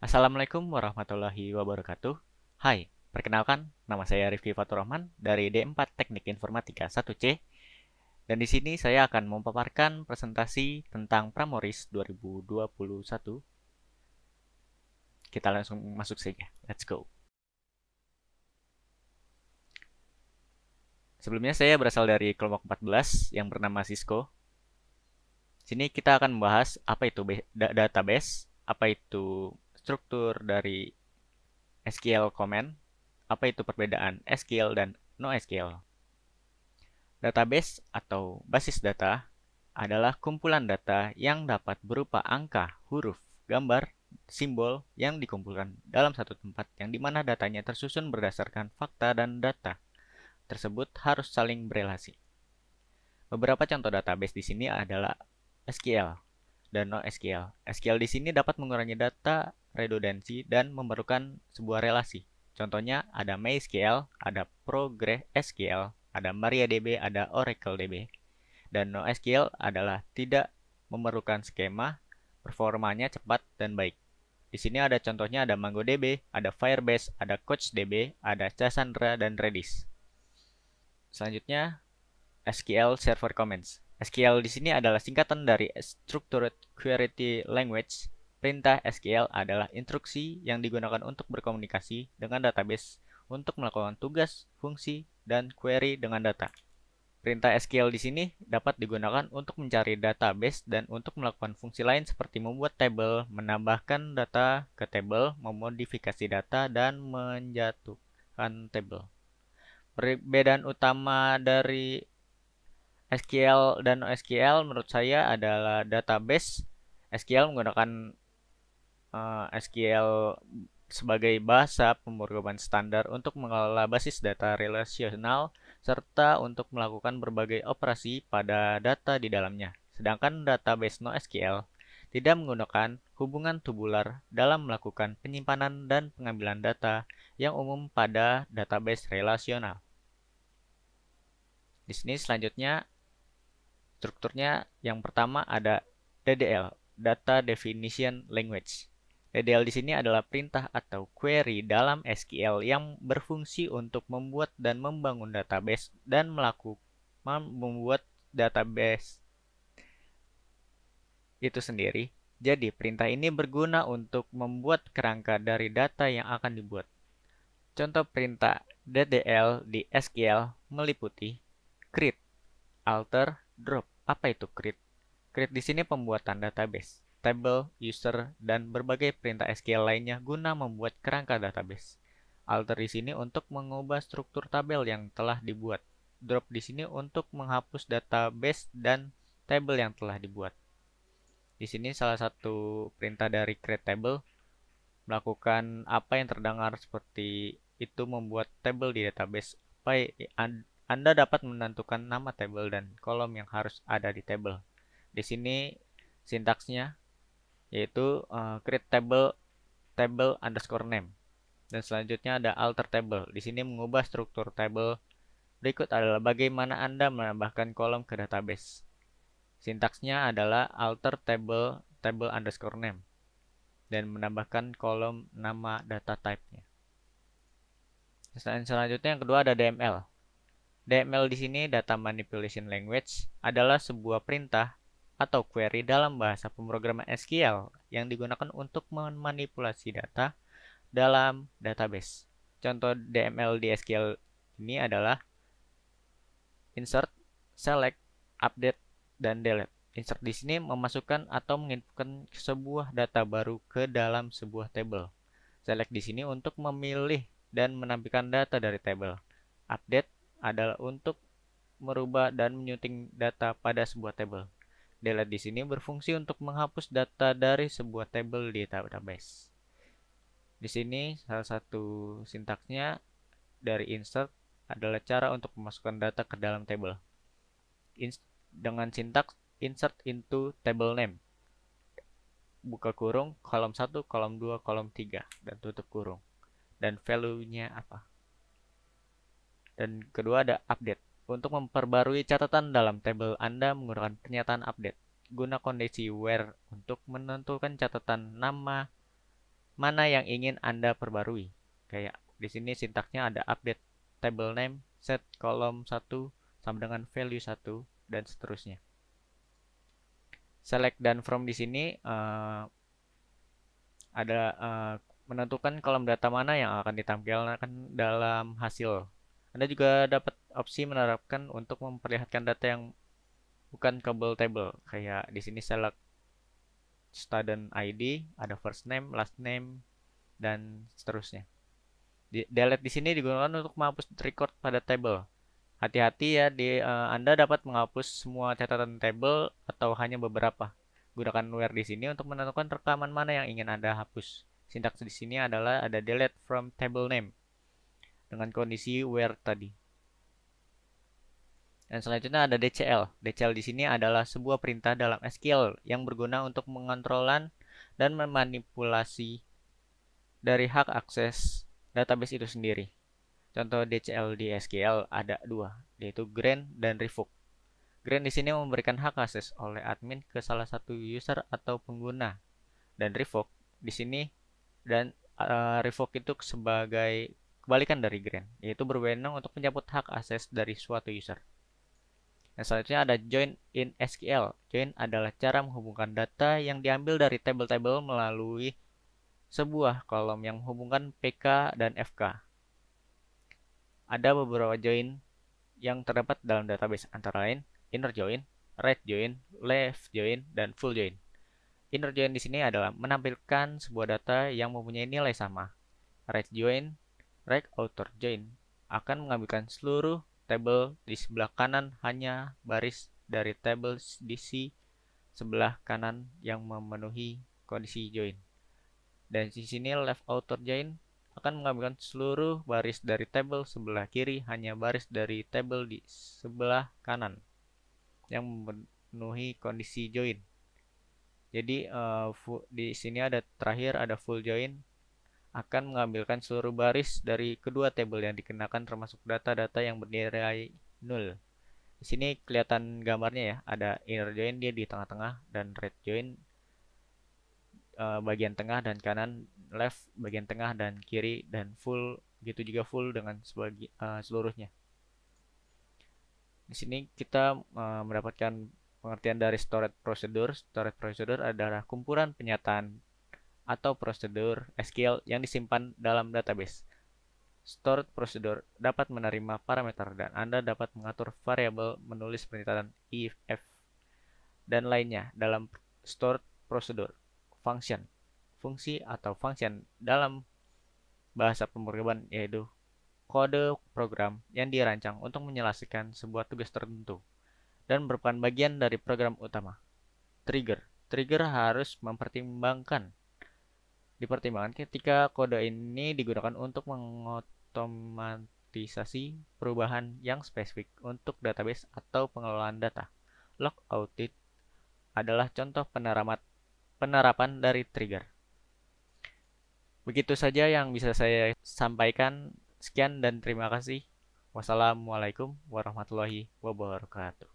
Assalamualaikum warahmatullahi wabarakatuh. Hai, perkenalkan, nama saya Rifki Fatur Rahman dari D4 Teknik Informatika 1C. Dan di sini saya akan memaparkan presentasi tentang Pramoris 2021. Kita langsung masuk saja. Let's go. Sebelumnya saya berasal dari kelompok 14 yang bernama Cisco. Sini kita akan membahas apa itu database, apa itu struktur dari SQL command, apa itu perbedaan SQL dan NoSQL. Database atau basis data adalah kumpulan data yang dapat berupa angka, huruf, gambar, simbol yang dikumpulkan dalam satu tempat yang dimana datanya tersusun berdasarkan fakta dan data tersebut harus saling berelasi. Beberapa contoh database di sini adalah SQL dan NoSQL. SQL di sini dapat mengurangi data redundansi dan memerlukan sebuah relasi. Contohnya ada MySQL, ada PostgreSQL, ada MariaDB, ada OracleDB. Dan NoSQL adalah tidak memerlukan skema, performanya cepat dan baik. Di sini ada contohnya ada MongoDB, ada Firebase, ada CouchDB, ada Cassandra dan Redis. Selanjutnya SQL Server Commands. SQL di sini adalah singkatan dari Structured Query Language. Perintah SQL adalah instruksi yang digunakan untuk berkomunikasi dengan database untuk melakukan tugas, fungsi, dan query dengan data. Perintah SQL di sini dapat digunakan untuk mencari database dan untuk melakukan fungsi lain seperti membuat tabel, menambahkan data ke tabel, memodifikasi data, dan menjatuhkan tabel. Perbedaan utama dari SQL dan NoSQL menurut saya adalah database. SQL menggunakan SQL sebagai bahasa pemrograman standar untuk mengelola basis data relasional serta untuk melakukan berbagai operasi pada data di dalamnya. Sedangkan database NoSQL tidak menggunakan hubungan tubular dalam melakukan penyimpanan dan pengambilan data yang umum pada database relasional. Di sini selanjutnya strukturnya yang pertama ada DDL, Data Definition Language. DDL di sini adalah perintah atau query dalam SQL yang berfungsi untuk membuat dan membangun database dan membuat database itu sendiri. Jadi, perintah ini berguna untuk membuat kerangka dari data yang akan dibuat. Contoh perintah DDL di SQL meliputi create, alter, drop. Apa itu create? Create di sini pembuatan database, table, user, dan berbagai perintah SQL lainnya guna membuat kerangka database. Alter di sini untuk mengubah struktur tabel yang telah dibuat. Drop di sini untuk menghapus database dan table yang telah dibuat. Di sini salah satu perintah dari create table melakukan apa yang terdengar seperti itu membuat table di database. Anda dapat menentukan nama table dan kolom yang harus ada di table. Di sini sintaksnya yaitu create table underscore name. Dan selanjutnya ada alter table. Di sini mengubah struktur table. Berikut adalah bagaimana Anda menambahkan kolom ke database. Sintaksnya adalah alter table underscore name dan menambahkan kolom nama data type-nya. Selanjutnya yang kedua ada DML. DML di sini Data Manipulation Language adalah sebuah perintah atau query dalam bahasa pemrograman SQL yang digunakan untuk memanipulasi data dalam database. Contoh DML di SQL ini adalah insert, select, update, dan delete. Insert di sini memasukkan atau menginputkan sebuah data baru ke dalam sebuah table. Select di sini untuk memilih dan menampilkan data dari table. Update adalah untuk merubah dan menyunting data pada sebuah table. Delete di sini berfungsi untuk menghapus data dari sebuah table di database. Di sini salah satu sintaksnya dari insert adalah cara untuk memasukkan data ke dalam table. Dengan sintaks insert into table name. Buka kurung, kolom 1, kolom 2, kolom 3, dan tutup kurung. Dan value-nya apa? Dan kedua ada update. Untuk memperbarui catatan dalam tabel Anda menggunakan pernyataan update. Guna kondisi where untuk menentukan catatan nama mana yang ingin Anda perbarui. Kayak di sini sintaksnya ada update table name, set kolom 1 sama dengan value 1 dan seterusnya. Select dan from di sini ada menentukan kolom data mana yang akan ditampilkan dalam hasil. Anda juga dapat opsi menerapkan untuk memperlihatkan data yang bukan kabel table. Kayak di sini select student ID, ada first name, last name, dan seterusnya. Delete di sini digunakan untuk menghapus record pada table. Hati-hati ya, Anda dapat menghapus semua catatan table atau hanya beberapa. Gunakan where di sini untuk menentukan rekaman mana yang ingin Anda hapus. Sintaks di sini adalah ada delete from table name dengan kondisi where tadi. Dan selanjutnya ada DCL. DCL di sini adalah sebuah perintah dalam SQL yang berguna untuk mengontrolan dan memanipulasi dari hak akses database itu sendiri. Contoh DCL di SQL ada dua, yaitu grant dan revoke. Grant di sini memberikan hak akses oleh admin ke salah satu user atau pengguna, dan revoke di sini dan revoke itu sebagai kebalikan dari grant, yaitu berwenang untuk mencabut hak akses dari suatu user. Yang selanjutnya ada join in SQL. Join adalah cara menghubungkan data yang diambil dari table-table melalui sebuah kolom yang menghubungkan PK dan FK. Ada beberapa join yang terdapat dalam database, antara lain inner join, right join, left join, dan full join. Inner join di sini adalah menampilkan sebuah data yang mempunyai nilai sama. Right join, right outer join akan mengambilkan seluruh tabel di sebelah kanan hanya baris dari tabel di sebelah kanan yang memenuhi kondisi join. Dan di sini left outer join akan mengambilkan seluruh baris dari tabel sebelah kiri hanya baris dari tabel di sebelah kanan yang memenuhi kondisi join. Jadi di sini ada terakhir ada full join akan mengambilkan seluruh baris dari kedua tabel yang dikenakan termasuk data-data yang bernilai 0. Di sini kelihatan gambarnya ya, ada inner join dia di tengah-tengah dan right join bagian tengah dan kanan, left bagian tengah dan kiri, dan full gitu juga full dengan seluruhnya. Di sini kita mendapatkan pengertian dari storage procedure. Storage procedure adalah kumpulan penyataan atau prosedur SQL yang disimpan dalam database. Stored procedure dapat menerima parameter dan Anda dapat mengatur variabel, menulis pernyataan if, dan lainnya dalam stored procedure. Function, fungsi atau function dalam bahasa pemrograman yaitu kode program yang dirancang untuk menyelesaikan sebuah tugas tertentu dan merupakan bagian dari program utama. Trigger, trigger harus dipertimbangkan ketika kode ini digunakan untuk mengotomatisasi perubahan yang spesifik untuk database atau pengelolaan data. Log audit adalah contoh penerapan dari trigger. Begitu saja yang bisa saya sampaikan. Sekian dan terima kasih. Wassalamualaikum warahmatullahi wabarakatuh.